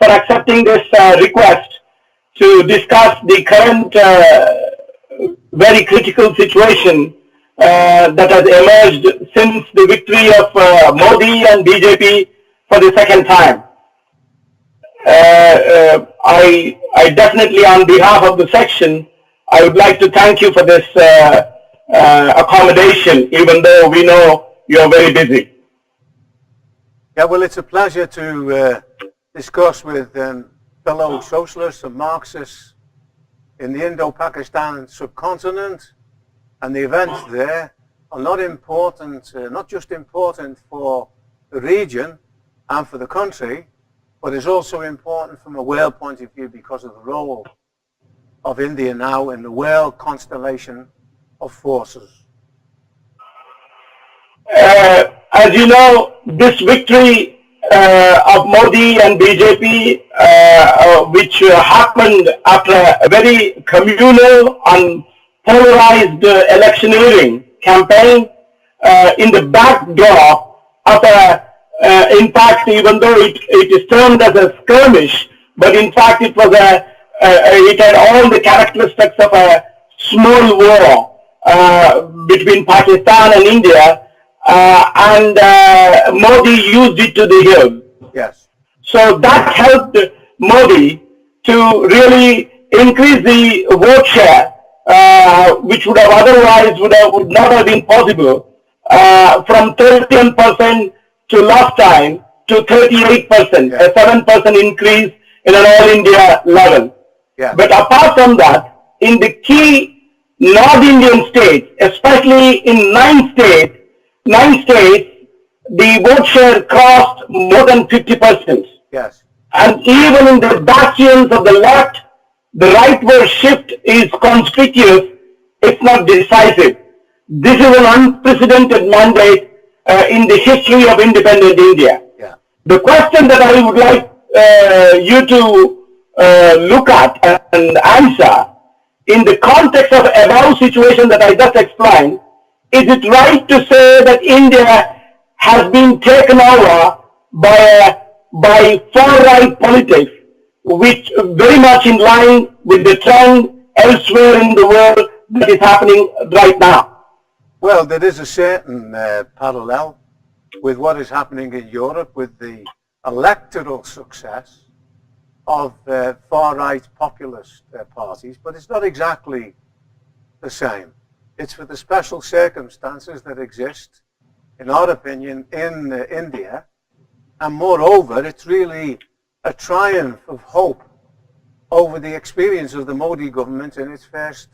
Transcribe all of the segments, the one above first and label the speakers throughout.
Speaker 1: for accepting this request to discuss the current very critical situation that has emerged since the victory of Modi and BJP for the second time. I definitely, on behalf of the section, I would like to thank you for this accommodation, even though we know you are very busy.
Speaker 2: Yeah, well, it's a pleasure to discuss with fellow socialists and Marxists in the Indo-Pakistan subcontinent, and the events there are not important, not just important for the region and for the country, but is also important from a world point of view because of the role of India now in the world constellation of forces.
Speaker 1: As you know, this victory of Modi and BJP, which happened after a very communal and polarized electioneering campaign, in the backdrop of in fact, even though it is termed as a skirmish, but in fact it was it had all the characteristics of a small war between Pakistan and India, and Modi used it to the hill.
Speaker 2: Yes.
Speaker 1: So that helped Modi to really increase the vote share, which would have otherwise would not have been possible, from 31% to last time to 38%,
Speaker 2: yeah.
Speaker 1: a 7% increase in an all-India level.
Speaker 2: Yeah.
Speaker 1: But apart from that, in the key North Indian states, especially in 9 states, the vote share crossed more than 50%.
Speaker 2: Yes.
Speaker 1: And even in the bastions of the left, the rightward shift is conspicuous, it's not decisive. This is an unprecedented mandate in the history of independent India.
Speaker 2: Yeah.
Speaker 1: The question that I would like you to look at and answer in the context of above situation that I just explained, is it right to say that India has been taken over by far-right politics, which very much in line with the trend elsewhere in the world that is happening right now?
Speaker 2: Well, there is a certain parallel with what is happening in Europe with the electoral success of far-right populist parties, but it's not exactly the same. It's for the special circumstances that exist, in our opinion, in India, and moreover, it's really a triumph of hope over the experience of the Modi government in its first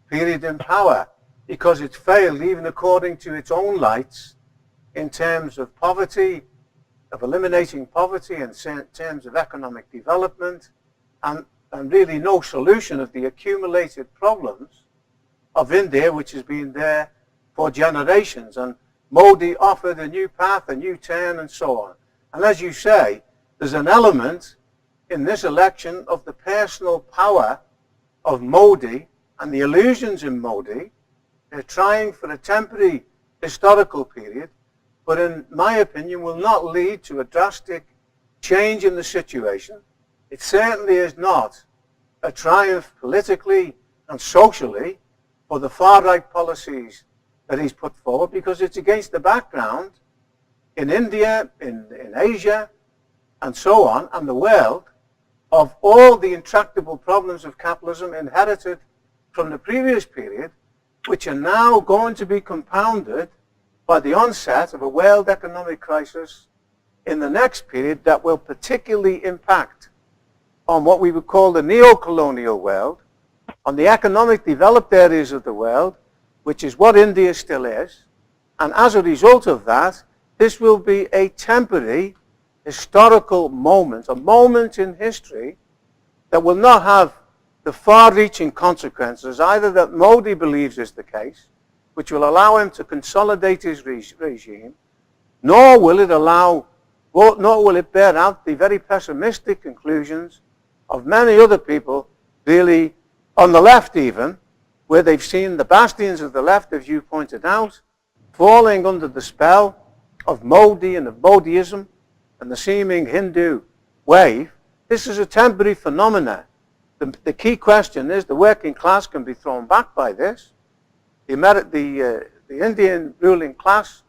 Speaker 2: period in power, because it failed even according to its own lights in terms of poverty, of eliminating poverty, in terms of economic development, and really no solution of the accumulated problems of India, which has been there for generations. And Modi offered a new path, a new turn, and so on. And as you say, there's an element in this election of the personal power of Modi and the illusions in Modi. They're trying for a temporary historical period, but in my opinion will not lead to a drastic change in the situation. It certainly is not a triumph politically and socially for the far-right policies that he's put forward, because it's against the background in India, in Asia, and so on, and the world, of all the intractable problems of capitalism inherited from the previous period, which are now going to be compounded by the onset of a world economic crisis in the next period that will particularly impact on what we would call the neo-colonial world, on the economic developed areas of the world, which is what India still is. And as a result of that, this will be a temporary historical moment, a moment in history that will not have the far-reaching consequences either that Modi believes is the case, which will allow him to consolidate his regime, nor will it bear out the very pessimistic conclusions of many other people, really on the left even, where they've seen the bastions of the left, as you pointed out, falling under the spell of Modi and of Modiism and the seeming Hindu wave, This is a temporary phenomenon. The key question is the working class can be thrown back by this. The Indian ruling class,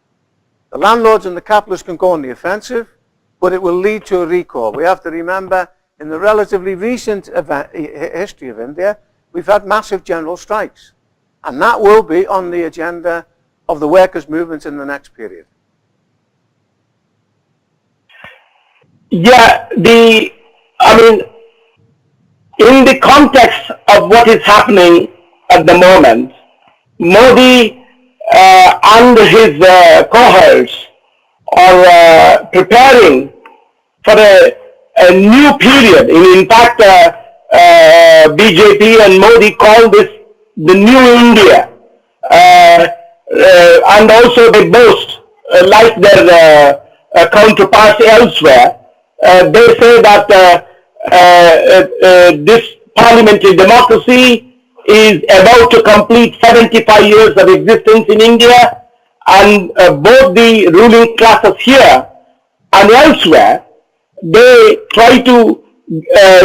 Speaker 2: the landlords and the capitalists can go on the offensive, but it will lead to a recall. We have to remember, in the relatively recent history of India, we've had massive general strikes. And that will be on the agenda of the workers' movements in the next period.
Speaker 1: Yeah, in the context of what is happening at the moment, Modi and his cohorts are preparing for a new period. In fact, BJP and Modi call this the new India. And also they boast, like their counterparts elsewhere, they say that this parliamentary democracy is about to complete 75 years of existence in India, and both the ruling classes here and elsewhere, they try to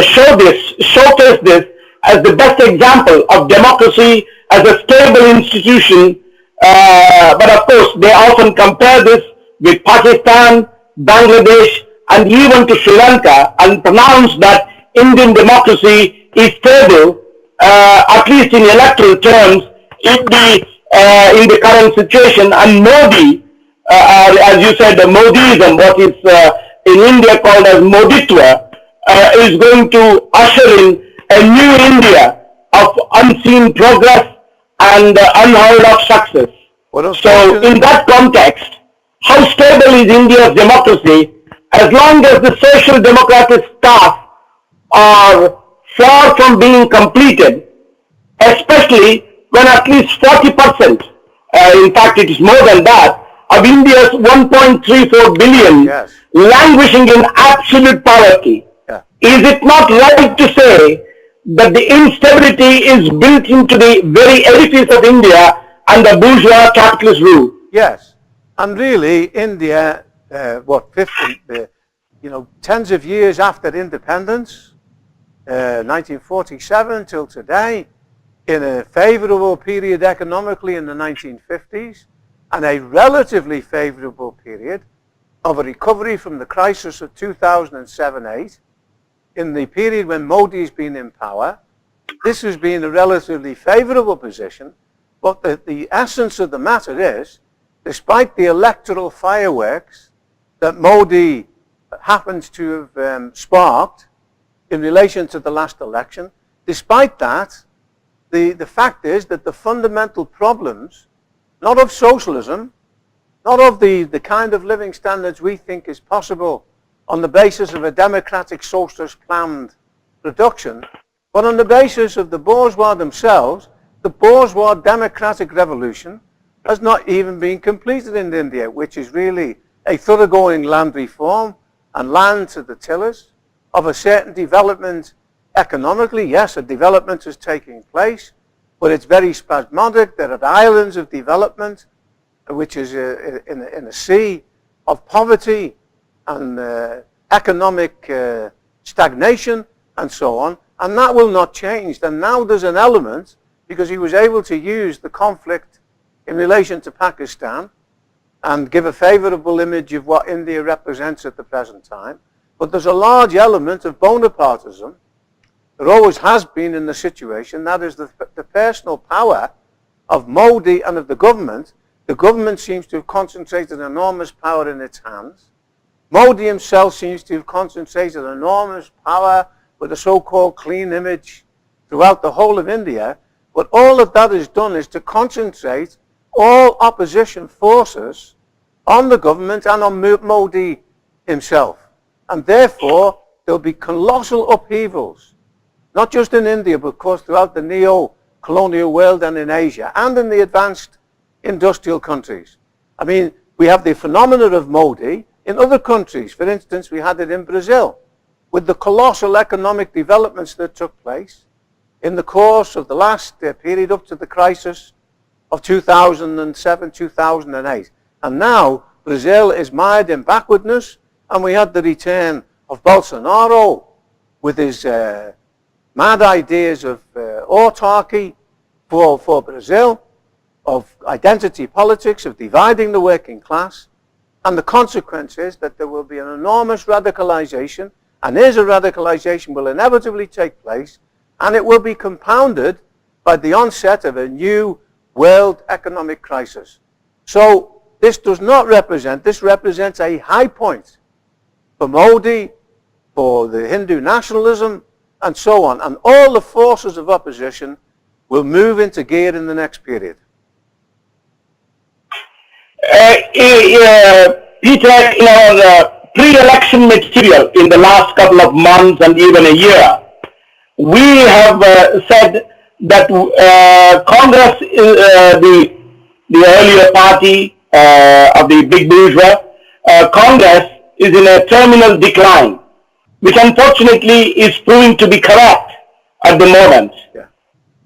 Speaker 1: showcase this as the best example of democracy as a stable institution. But of course, they often compare this with Pakistan, Bangladesh, and even to Sri Lanka, and pronounce that Indian democracy is stable, at least in electoral terms, in the current situation. And Modi, as you said, the Modism, what is in India called as Moditwa, is going to usher in a new India of unseen progress and unheard of success. So in that context, how stable is India's democracy as long as the social democratic staff are far from being completed, especially when at least 40%, in fact it is more than that, of India's 1.34 billion
Speaker 2: yes,
Speaker 1: languishing in absolute poverty.
Speaker 2: Yeah.
Speaker 1: Is it not right to say that the instability is built into the very edifice of India and the bourgeois capitalist rule?
Speaker 2: Yes, and really India, tens of years after independence, 1947 till today, in a favorable period economically in the 1950s, and a relatively favorable period of a recovery from the crisis of 2007-8, in the period when Modi's been in power. This has been a relatively favorable position, but the essence of the matter is, despite the electoral fireworks that Modi happens to have sparked in relation to the last election, despite that, the fact is that the fundamental problems, not of socialism, not of the kind of living standards we think is possible on the basis of a democratic socialist planned production, but on the basis of the bourgeois themselves. The bourgeois democratic revolution has not even been completed in India, which is really a thoroughgoing land reform and land to the tillers of a certain development economically. Yes, a development is taking place, but it's very spasmodic. There are islands of development, which is in a sea of poverty and economic stagnation and so on, and that will not change. And now there's an element, because he was able to use the conflict in relation to Pakistan and give a favorable image of what India represents at the present time. But there's a large element of Bonapartism. There always has been in the situation. That is the personal power of Modi and of the government. The government seems to have concentrated enormous power in its hands. Modi himself seems to have concentrated enormous power with a so-called clean image throughout the whole of India. But all of that is done is to concentrate all opposition forces on the government and on Modi himself. And therefore, there'll be colossal upheavals, not just in India, but of course throughout the neo-colonial world and in Asia, and in the advanced industrial countries. I mean, we have the phenomenon of Modi in other countries. For instance, we had it in Brazil, with the colossal economic developments that took place in the course of the last period up to the crisis of 2007, 2008. And now Brazil is mired in backwardness, and we had the return of Bolsonaro with his mad ideas of autarky for Brazil, of identity politics, of dividing the working class, and the consequence is that there will be an enormous radicalization, and a radicalization will inevitably take place, and it will be compounded by the onset of a new world economic crisis. So this does not represent, this represents a high point for Modi, for the Hindu nationalism, and so on. And all the forces of opposition will move into gear in the next period.
Speaker 1: Peter, in our pre-election material in the last couple of months and even a year, we have said that Congress, the earlier party of the big bourgeois, Congress is in a terminal decline, which unfortunately is proving to be correct at the moment.
Speaker 2: Yeah.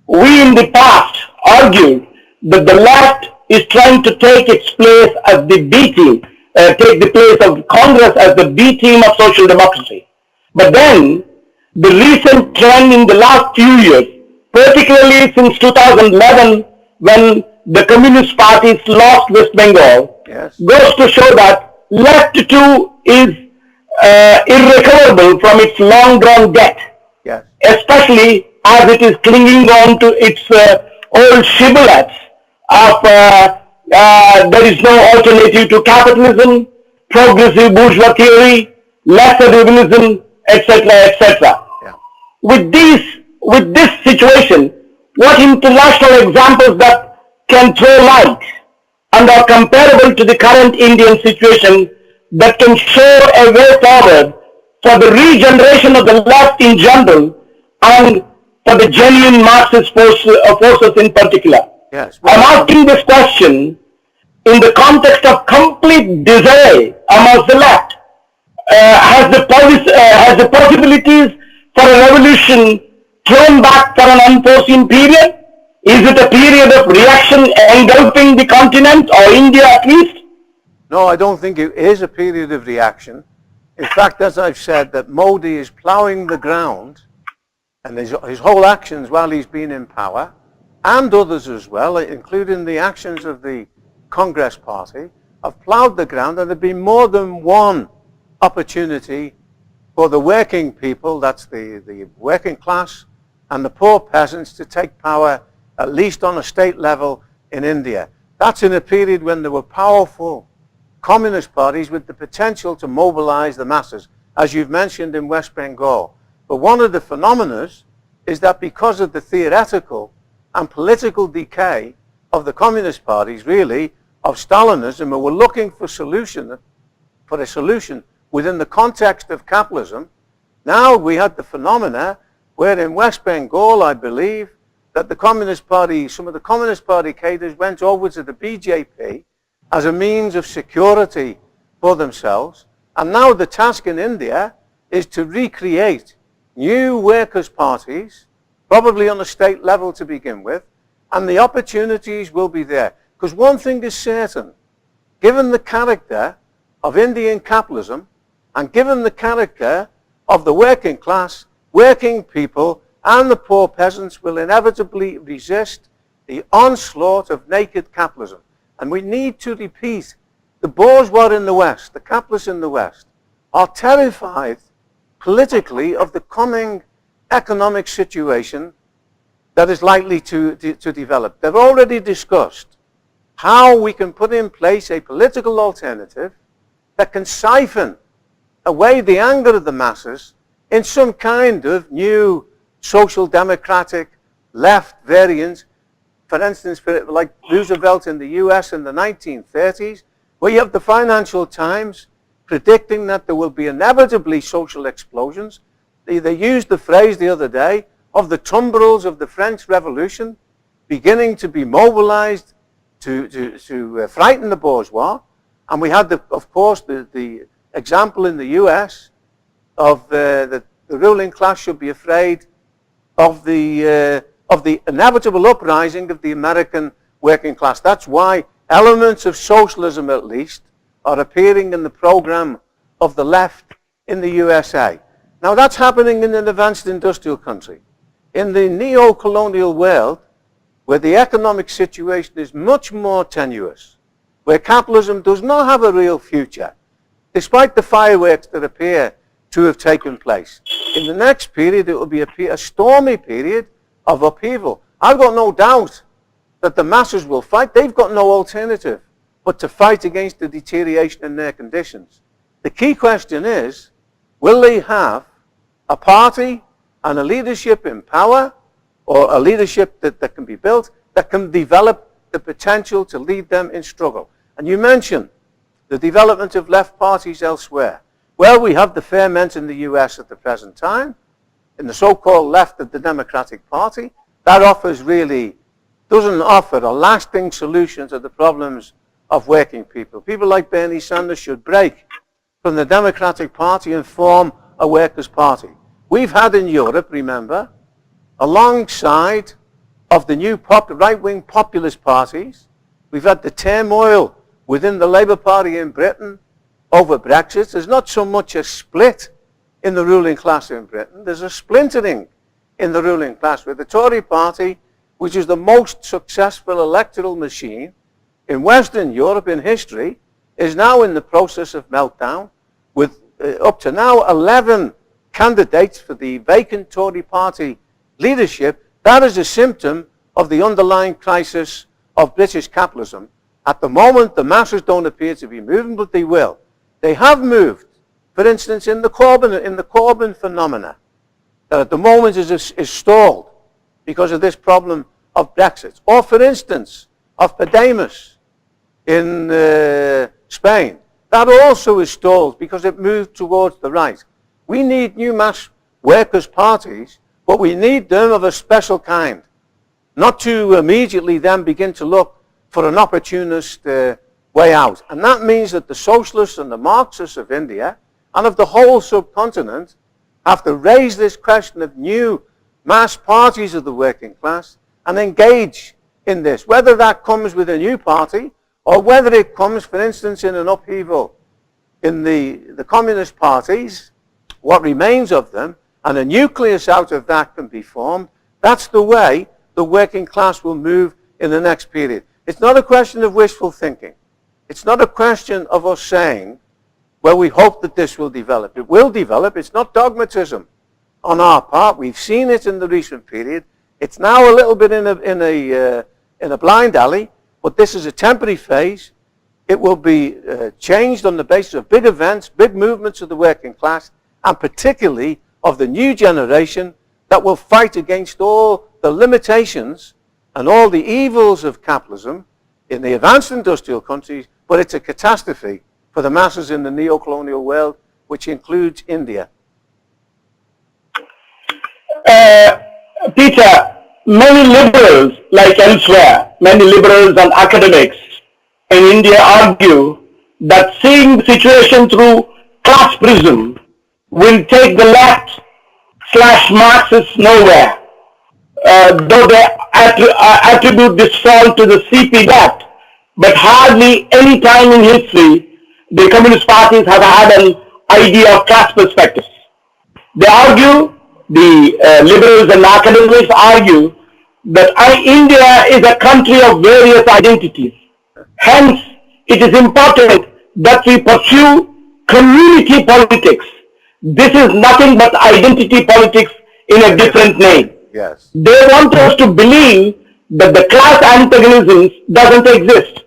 Speaker 1: We in the past argued that the left is trying to take its place as the B team, take the place of Congress as the B team of social democracy. But then, the recent trend in the last few years, particularly since 2011, when the Communist parties lost West Bengal,
Speaker 2: yes,
Speaker 1: goes to show that left too is irrecoverable from its long-drawn debt,
Speaker 2: yes,
Speaker 1: especially as it is clinging on to its old shibboleths of there is no alternative to capitalism, progressive bourgeois theory, lesser revisionism, etc., etc.
Speaker 2: yeah.
Speaker 1: With this situation, what international examples that can throw light and are comparable to the current Indian situation that can show a way forward for the regeneration of the left in general and for the genuine Marxist forces in particular?
Speaker 2: Yes.
Speaker 1: I'm asking this question in the context of complete disarray amongst the left. Has the possibilities for a revolution thrown back for an unforeseen period? Is it a period of reaction engulfing the continent, or India at least?
Speaker 2: No, I don't think it is a period of reaction. In fact, as I've said, that Modi is ploughing the ground, and his whole actions while he's been in power, and others as well, including the actions of the Congress Party, have ploughed the ground, and there have been more than one opportunity for the working people, that's the working class, and the poor peasants to take power, at least on a state level in India. That's in a period when there were powerful communist parties with the potential to mobilize the masses, as you've mentioned in West Bengal. But one of the phenomena is that because of the theoretical and political decay of the communist parties, really, of Stalinism, and we're looking for a solution within the context of capitalism. Now we had the phenomena where in West Bengal, I believe, that the Communist Party, some of the Communist Party cadres went over to the BJP as a means of security for themselves. And now the task in India is to recreate new workers' parties, probably on a state level to begin with, and the opportunities will be there. Because one thing is certain, given the character of Indian capitalism, and given the character of the working class, working people and the poor peasants will inevitably resist the onslaught of naked capitalism. And we need to repeat, the bourgeois in the West, the capitalists in the West, are terrified politically of the coming economic situation that is likely to develop. They've already discussed how we can put in place a political alternative that can siphon away the anger of the masses in some kind of new social democratic left variant. For instance, like Roosevelt in the US in the 1930s, where you have the Financial Times predicting that there will be inevitably social explosions. They used the phrase the other day of the tumbrils of the French Revolution beginning to be mobilized to frighten the bourgeois. And we had, of course, the example in the US of the ruling class should be afraid of the inevitable uprising of the American working class. That's why elements of socialism, at least, are appearing in the program of the left in the USA. Now that's happening in an advanced industrial country. In the neo-colonial world, where the economic situation is much more tenuous, where capitalism does not have a real future, despite the fireworks that appear to have taken place. In the next period, it will be a stormy period of upheaval. I've got no doubt that the masses will fight. They've got no alternative but to fight against the deterioration in their conditions. The key question is, will they have a party and a leadership in power, or a leadership that can be built, that can develop the potential to lead them in struggle? And you mentioned the development of left parties elsewhere. Well, we have the ferment in the US at the present time, in the so-called left of the Democratic Party. That doesn't offer a lasting solution to the problems of working people. People like Bernie Sanders should break from the Democratic Party and form a workers' party. We've had in Europe, remember, alongside of the new right-wing populist parties, we've had the turmoil within the Labour Party in Britain over Brexit. There's not so much a split in the ruling class in Britain. There's a splintering in the ruling class, with the Tory party, which is the most successful electoral machine in Western Europe in history, is now in the process of meltdown, with up to now 11 candidates for the vacant Tory party leadership. That is a symptom of the underlying crisis of British capitalism. At the moment, the masses don't appear to be moving, but they will. They have moved, for instance, in the Corbyn phenomena, that at the moment is stalled because of this problem of Brexit. Or, for instance, of Podemos in Spain. That also is stalled because it moved towards the right. We need new mass workers' parties, but we need them of a special kind. Not to immediately then begin to look for an opportunist way out. And that means that the socialists and the Marxists of India and of the whole subcontinent have to raise this question of new mass parties of the working class and engage in this. Whether that comes with a new party or whether it comes, for instance, in an upheaval in the communist parties, what remains of them, and a nucleus out of that can be formed, that's the way the working class will move in the next period. It's not a question of wishful thinking. It's not a question of us saying, well, we hope that this will develop. It will develop. It's not dogmatism on our part. We've seen it in the recent period. It's now a little bit in a blind alley, but this is a temporary phase. It will be changed on the basis of big events, big movements of the working class, and particularly of the new generation that will fight against all the limitations and all the evils of capitalism in the advanced industrial countries, but it's a catastrophe for the masses in the neo-colonial world, which includes India.
Speaker 1: Peter, many liberals, like elsewhere, many liberals and academics in India argue that seeing the situation through class prism will take the left/Marxists nowhere. Though they attribute this fault to the CP debt, but hardly any time in history the communist parties have had an idea of class perspectives. They argue, the liberals and academics argue, that India is a country of various identities. Hence, it is important that we pursue community politics. This is nothing but identity politics in a different name.
Speaker 2: Yes.
Speaker 1: They want us to believe that the class antagonism doesn't exist.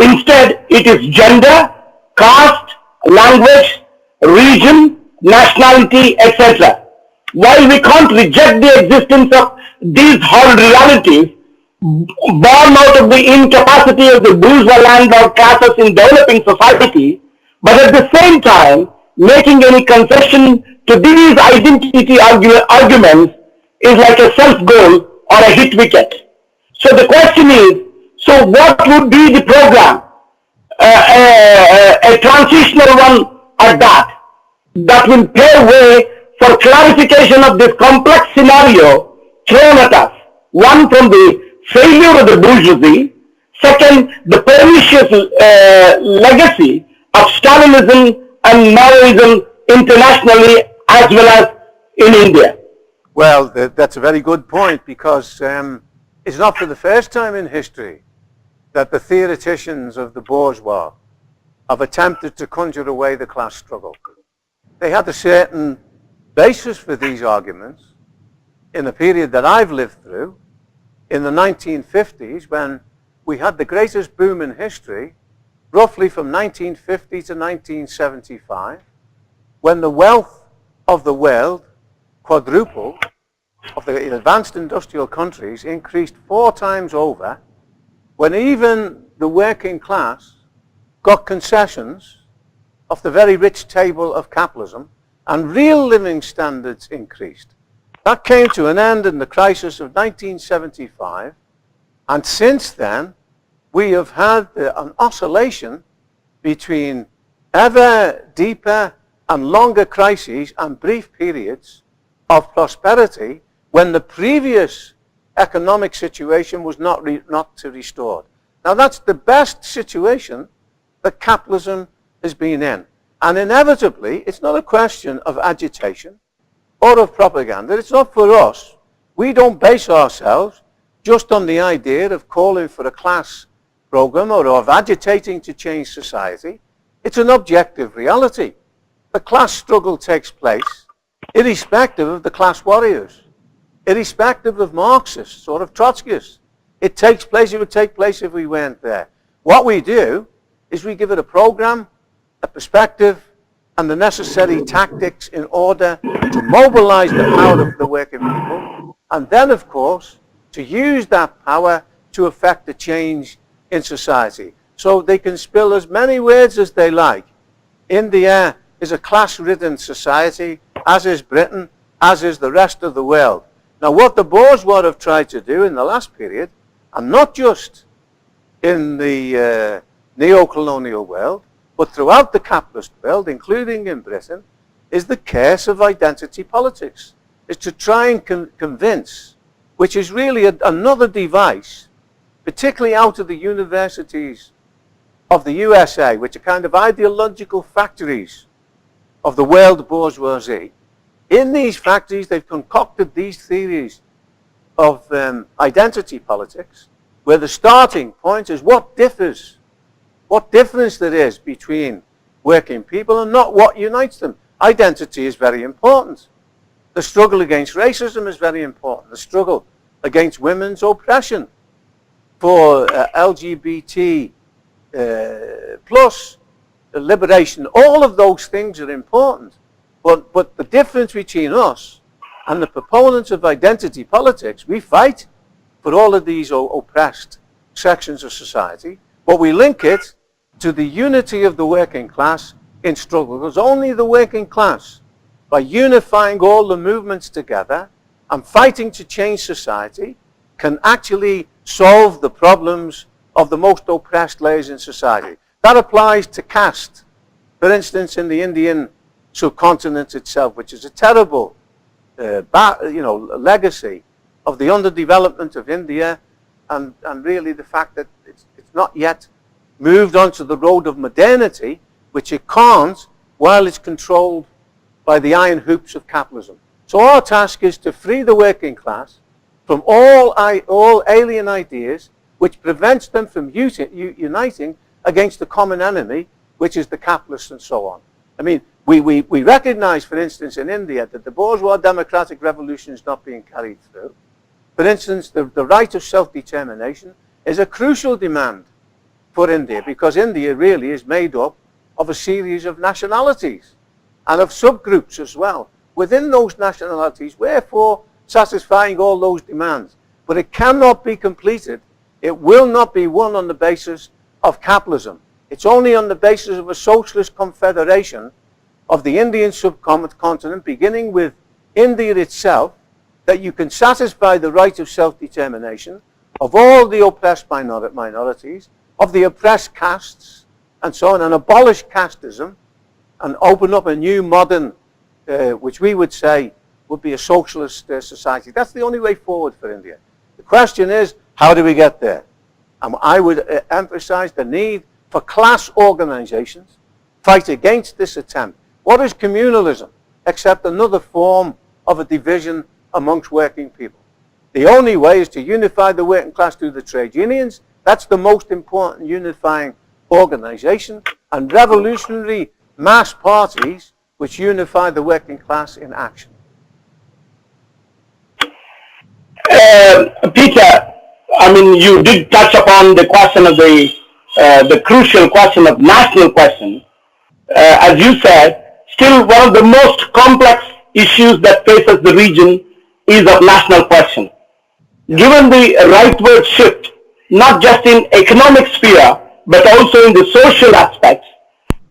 Speaker 1: Instead, it is gender, caste, language, region, nationality, etc. While we can't reject the existence of these horrid realities, born out of the incapacity of the bourgeois landlord classes in developing society, but at the same time, making any concession to these identity arguments is like a self-goal or a hit wicket. So the question is, so what would be the program? A transitional one at that will pave way for clarification of this complex scenario thrown at us. One, from the failure of the bourgeoisie. Second, the pernicious legacy of Stalinism and Maoism internationally as well as in India?
Speaker 2: Well, that's a very good point, because it's not for the first time in history that the theoreticians of the bourgeois have attempted to conjure away the class struggle. They had a certain basis for these arguments in the period that I've lived through, in the 1950s, when we had the greatest boom in history, roughly from 1950 to 1975, when the wealth of the world quadrupled, of the advanced industrial countries increased 4 times over, when even the working class got concessions off the very rich table of capitalism, and real living standards increased. That came to an end in the crisis of 1975, and since then we have had an oscillation between ever deeper and longer crises and brief periods of prosperity when the previous economic situation was not restored. Now, that's the best situation that capitalism has been in. And inevitably, it's not a question of agitation or of propaganda. It's not for us. We don't base ourselves just on the idea of calling for a class program or of agitating to change society. It's an objective reality. The class struggle takes place irrespective of the class warriors, irrespective of Marxists or of Trotskyists. It takes place, it would take place if we weren't there. What we do is we give it a program, a perspective, and the necessary tactics in order to mobilize the power of the working people, and then, of course, to use that power to effect a change in society. So they can spill as many words as they like. India is a class-ridden society, as is Britain, as is the rest of the world. Now, what the bourgeois have tried to do in the last period, and not just in the neo-colonial world, but throughout the capitalist world, including in Britain, is the curse of identity politics. Is to try and convince, which is really another device, particularly out of the universities of the USA, which are kind of ideological factories of the world bourgeoisie. In these factories, they've concocted these theories of identity politics, where the starting point is what difference there is between working people and not what unites them. Identity is very important. The struggle against racism is very important. The struggle against women's oppression, for LGBT plus liberation, all of those things are important. But the difference between us and the proponents of identity politics, we fight for all of these oppressed sections of society, but we link it to the unity of the working class in struggle. Because only the working class, by unifying all the movements together and fighting to change society, can actually solve the problems of the most oppressed layers in society. That applies to caste. For instance, in the Indian subcontinent itself, which is a terrible legacy of the underdevelopment of India, and really the fact that it's not yet moved onto the road of modernity, which it can't while it's controlled by the iron hoops of capitalism. So our task is to free the working class from all alien ideas which prevents them from uniting against the common enemy, which is the capitalists and so on. I mean, we recognize, for instance, in India, that the bourgeois democratic revolution is not being carried through. For instance, the right of self-determination is a crucial demand for India, because India really is made up of a series of nationalities and of subgroups as well within those nationalities, wherefore satisfying all those demands. But it cannot be completed. It will not be won on the basis of capitalism. It's only on the basis of a socialist confederation of the Indian subcontinent, beginning with India itself, that you can satisfy the right of self-determination of all the oppressed minorities, of the oppressed castes, and so on, and abolish casteism, and open up a new modern, which we would say would be a socialist society. That's the only way forward for India. The question is, how do we get there? And I would emphasize the need for class organizations, fight against this attempt. What is communalism? except another form of a division amongst working people. The only way is to unify the working class through the trade unions. That's the most important unifying organization, and revolutionary mass parties which unify the working class in action.
Speaker 1: Peter, I mean, you did touch upon the question of the crucial question of national question. As you said, still one of the most complex issues that faces the region is of national question. Given the rightward shift, not just in economic sphere, but also in the social aspects,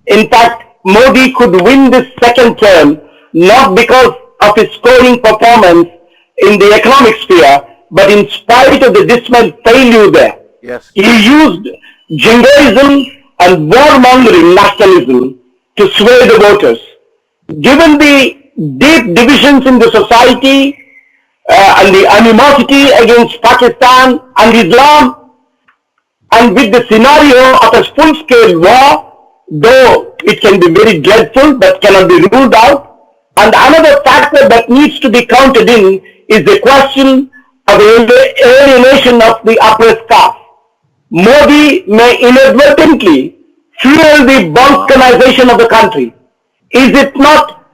Speaker 1: in fact, Modi could win this second term not because of his scoring performance in the economic sphere, but in spite of the dismal failure there.
Speaker 2: Yes.
Speaker 1: He used jingoism and warmongering nationalism to sway the voters. Given the deep divisions in the society and the animosity against Pakistan and Islam, and with the scenario of a full-scale war, though it can be very dreadful but cannot be ruled out, and another factor that needs to be counted in is the question of alienation of the oppressed caste. Modi may inadvertently fuel the balkanization of the country. Is it not?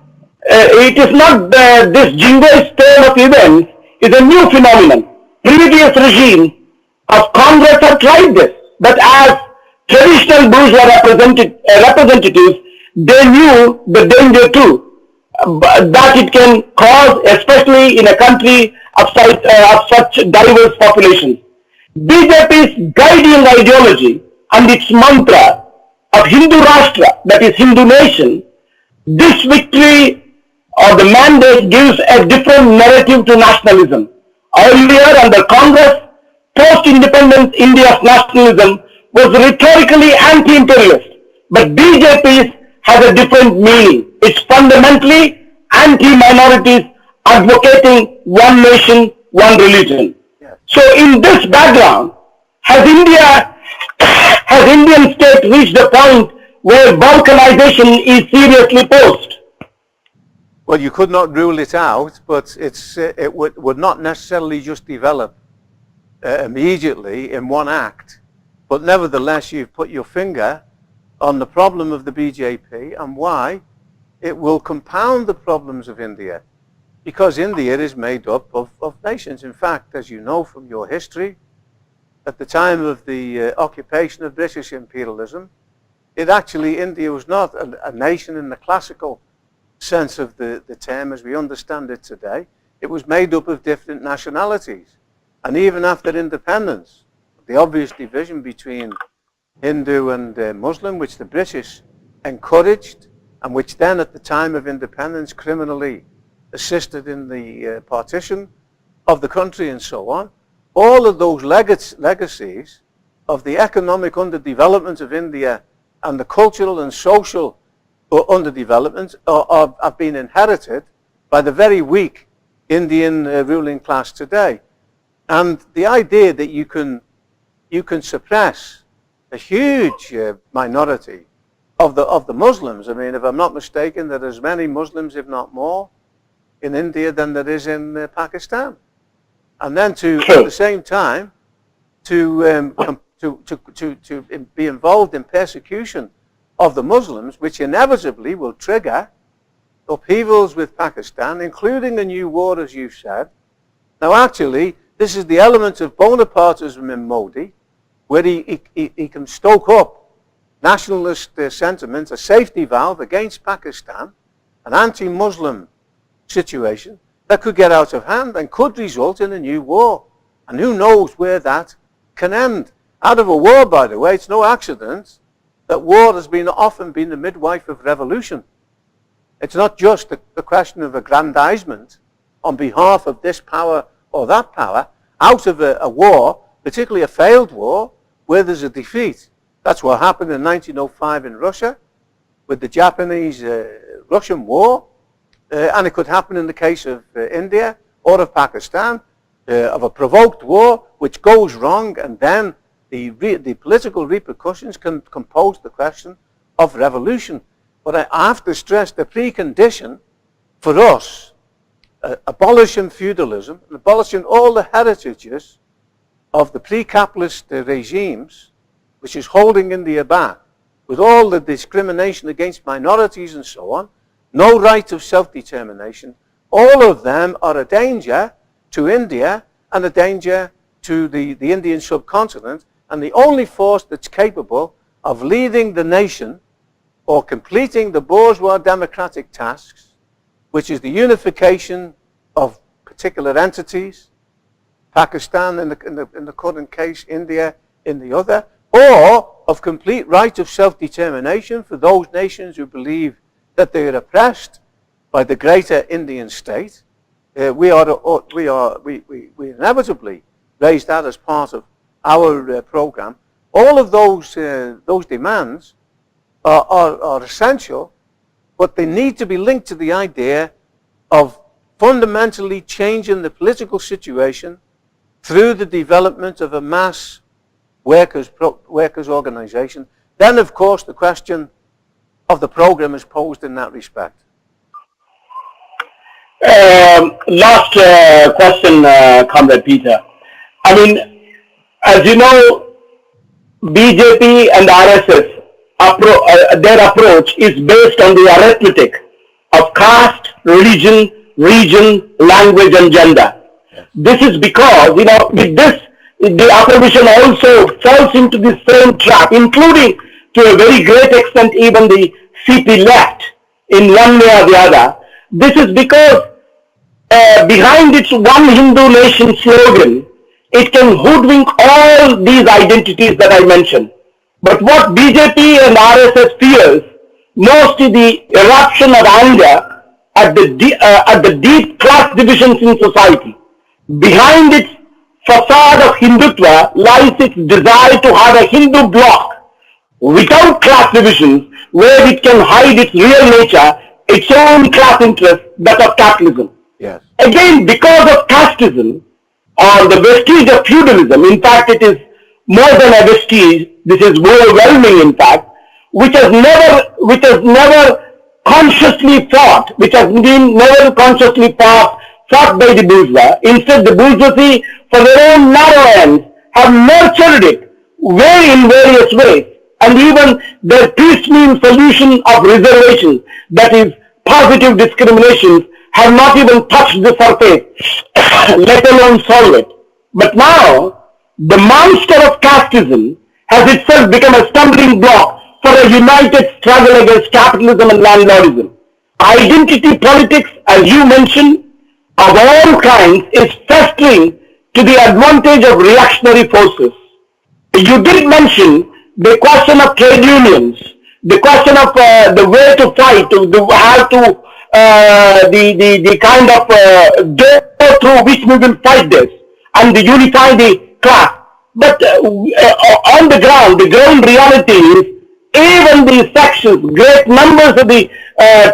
Speaker 1: It is not this jingoist turn of events is a new phenomenon. Previous regimes of Congress have tried this, but as traditional bourgeois representatives, they knew the danger too that it can cause, especially in a country of such diverse populations. BJP's guiding ideology and its mantra of Hindu Rashtra, that is Hindu nation, this victory or the mandate gives a different narrative to nationalism. Earlier under Congress, post-independence India's nationalism was rhetorically anti-imperialist, but BJP's has a different meaning. It's fundamentally anti-minorities, advocating one nation, one religion.
Speaker 2: Yes.
Speaker 1: So in this background, has Indian state reached a point where balkanization is seriously posed?
Speaker 2: Well, you could not rule it out, but it would not necessarily just develop immediately in one act. But nevertheless, you've put your finger on the problem of the BJP and why it will compound the problems of India. Because India is made up of nations. In fact, as you know from your history, at the time of the occupation of British imperialism, India was not a nation in the classical sense of the term as we understand it today. It was made up of different nationalities. And even after independence, the obvious division between Hindu and Muslim, which the British encouraged, and which then at the time of independence criminally assisted in the partition of the country and so on, all of those legacies of the economic underdevelopment of India and the cultural and social underdevelopment have been inherited by the very weak Indian ruling class today. And the idea that you can suppress a huge minority of the Muslims. I mean, if I'm not mistaken, there are as many Muslims, if not more, in India than there is in Pakistan. And then at the same time, to be involved in persecution of the Muslims, which inevitably will trigger upheavals with Pakistan, including a new war, as you said. Now, actually, this is the element of Bonapartism in Modi, where he can stoke up nationalist sentiment, a safety valve against Pakistan, an anti-Muslim situation that could get out of hand and could result in a new war. And who knows where that can end. Out of a war, by the way, it's no accident that war has often been the midwife of revolution. It's not just the question of aggrandizement on behalf of this power or that power. Out of a war, particularly a failed war, where there's a defeat. That's what happened in 1905 in Russia with the Japanese-Russian war. And it could happen in the case of India or of Pakistan, of a provoked war which goes wrong, and then the political repercussions can pose the question of revolution. But I have to stress the precondition for us, abolishing feudalism, and abolishing all the heritages of the pre-capitalist regimes, which is holding India back, with all the discrimination against minorities and so on, no right of self-determination, all of them are a danger to India and a danger to the Indian subcontinent, and the only force that's capable of leading the nation or completing the bourgeois democratic tasks, which is the unification of particular entities, Pakistan in the current case, India in the other, or of complete right of self-determination for those nations who believe that they are oppressed by the greater Indian state. We inevitably raise that as part of our program. All of those demands are essential, but they need to be linked to the idea of fundamentally changing the political situation through the development of a mass workers organization. Then, of course, the question of the program is posed in that respect.
Speaker 1: Last question, Comrade Peter. I mean, as you know, BJP and RSS, their approach is based on the arithmetic of caste, religion, region, language, and gender. This is because, with this, the opposition also falls into the same trap, including to a very great extent even the CP left in one way or the other. This is because behind its one Hindu nation slogan, it can hoodwink all these identities that I mentioned. But what BJP and RSS fears most is the eruption of anger at the deep class divisions in society. Behind its facade of Hindutva lies its desire to have a Hindu bloc without class divisions, where it can hide its real nature, its own class interest, that of capitalism.
Speaker 2: Yes.
Speaker 1: Again, because of casteism, or the vestige of feudalism, in fact it is more than a vestige, this is overwhelming in fact, which has never consciously fought, which has been never consciously fought by the bourgeois. Instead, the bourgeoisie, for their own narrow ends, have nurtured it in various ways, and even their piecemeal solution of reservations, that is positive discriminations, have not even touched the surface, let alone solve it. But now, the monster of casteism has itself become a stumbling block for a united struggle against capitalism and landlordism. Identity politics, as you mentioned, of all kinds, is festering to the advantage of reactionary forces. You did mention the question of trade unions, the question of the way to fight, the kind of door through which we will fight this, and to unify the class. But on the ground reality is, even the sections, great numbers of the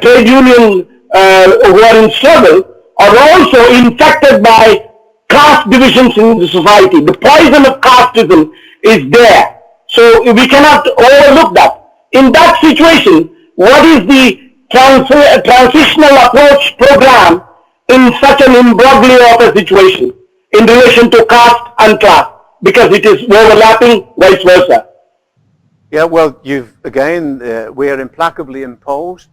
Speaker 1: trade union who are in struggle are also infected by caste divisions in the society. The poison of casteism is there. So we cannot overlook that. In that situation, what is the transitional approach program in such an imbroglio of a situation in relation to caste and class? Because it is overlapping, vice versa.
Speaker 2: Yeah, well, we are implacably opposed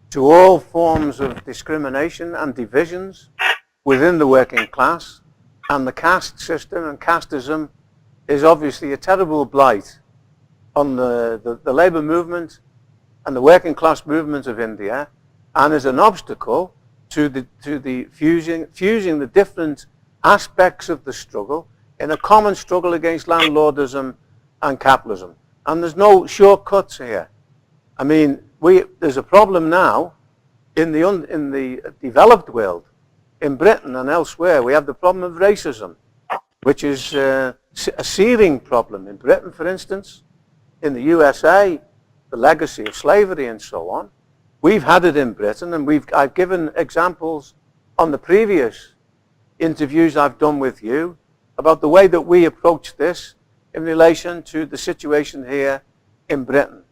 Speaker 2: to all forms of discrimination and divisions within the working class, and the caste system and casteism is obviously a terrible blight on the labour movement and the working class movement of India, and is an obstacle to the fusing the different aspects of the struggle in a common struggle against landlordism and capitalism. And there's no shortcuts here. I mean, there's a problem now in the developed world, in Britain and elsewhere. We have the problem of racism, which is a searing problem. In Britain, for instance, in the USA, the legacy of slavery and so on. We've had it in Britain, and I've given examples on the previous interviews I've done with you about the way that we approach this in relation to the situation here in Britain.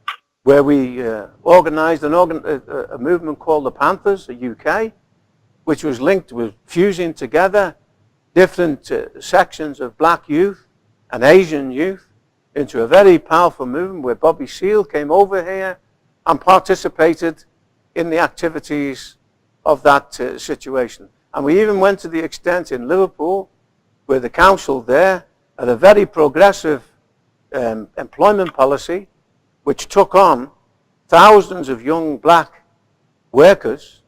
Speaker 2: where we organised a movement called the Panthers, the UK, which was linked with fusing together different sections of black youth and Asian youth into a very powerful movement where Bobby Seale came over here and participated in the activities of that situation. And we even went to the extent in Liverpool where the council there had a very progressive employment policy which took on thousands of young black workers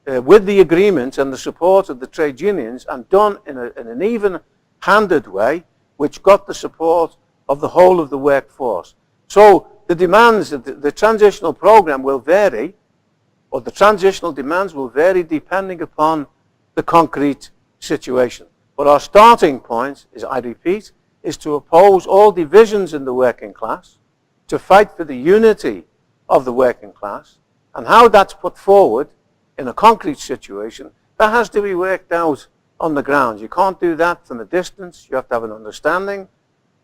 Speaker 2: with the agreement and the support of the trade unions, and done in an even-handed way, which got the support of the whole of the workforce. So the demands, the transitional program will vary, or the transitional demands will vary depending upon the concrete situation. But our starting point, is, I repeat, is to oppose all divisions in the working class, to fight for the unity of the working class, and how that's put forward in a concrete situation, that has to be worked out on the ground. You can't do that from a distance. You have to have an understanding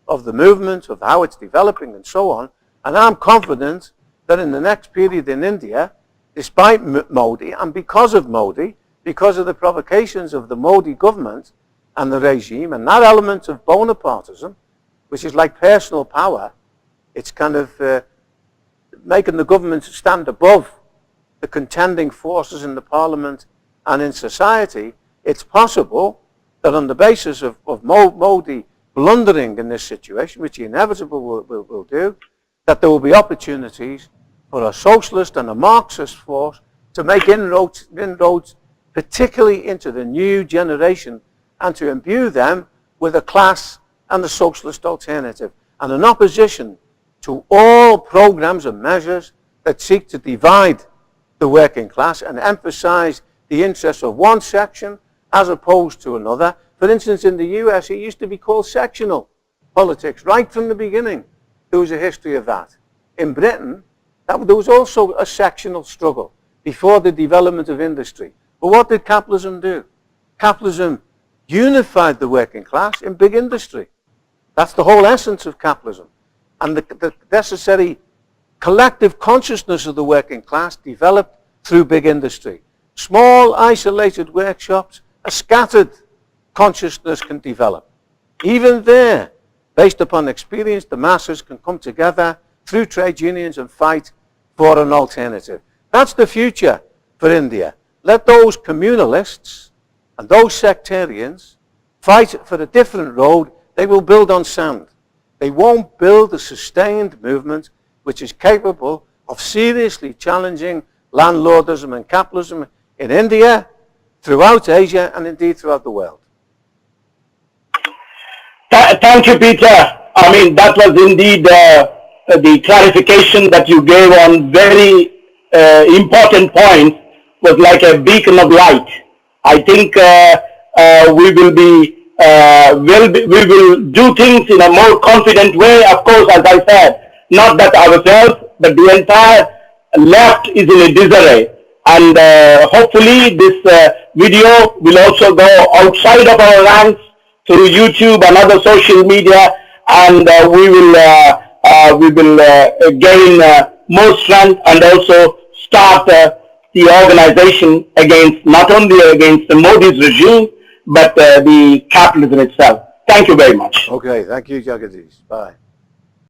Speaker 2: of the movement, of how it's developing, and so on. And I'm confident that in the next period in India, despite Modi, and because of Modi, because of the provocations of the Modi government and the regime, and that element of Bonapartism, which is like personal power, it's kind of making the government stand above the contending forces in the parliament and in society. It's possible that on the basis of Modi blundering in this situation, which he inevitably will do, that there will be opportunities for a socialist and a Marxist force to make inroads particularly into the new generation, and to imbue them with a class and a socialist alternative, and an opposition to all programs and measures that seek to divide the working class and emphasize the interests of one section as opposed to another. For instance, in the US, it used to be called sectional politics. Right from the beginning, there was a history of that. In Britain, there was also a sectional struggle before the development of industry. But what did capitalism do? Capitalism unified the working class in big industry. That's the whole essence of capitalism. And the necessary collective consciousness of the working class developed through big industry. Small, isolated workshops, a scattered consciousness can develop. Even there, based upon experience, the masses can come together through trade unions and fight for an alternative. That's the future for India. Let those communalists and those sectarians fight for a different road. They will build on sand. They won't build a sustained movement which is capable of seriously challenging landlordism and capitalism in India, throughout Asia, and indeed throughout the world.
Speaker 1: Thank you, Peter. I mean, that was indeed the clarification that you gave on very important points was like a beacon of light. I think we will do things in a more confident way. Of course, as I said, not that ourselves, but the entire left is in a disarray. And hopefully this video will also go outside of our ranks through YouTube and other social media, and we will gain more strength and also start the organization against, not only against the Modi's regime, but the capitalism itself. Thank you very much.
Speaker 2: Okay, thank you, Jagadish. Bye.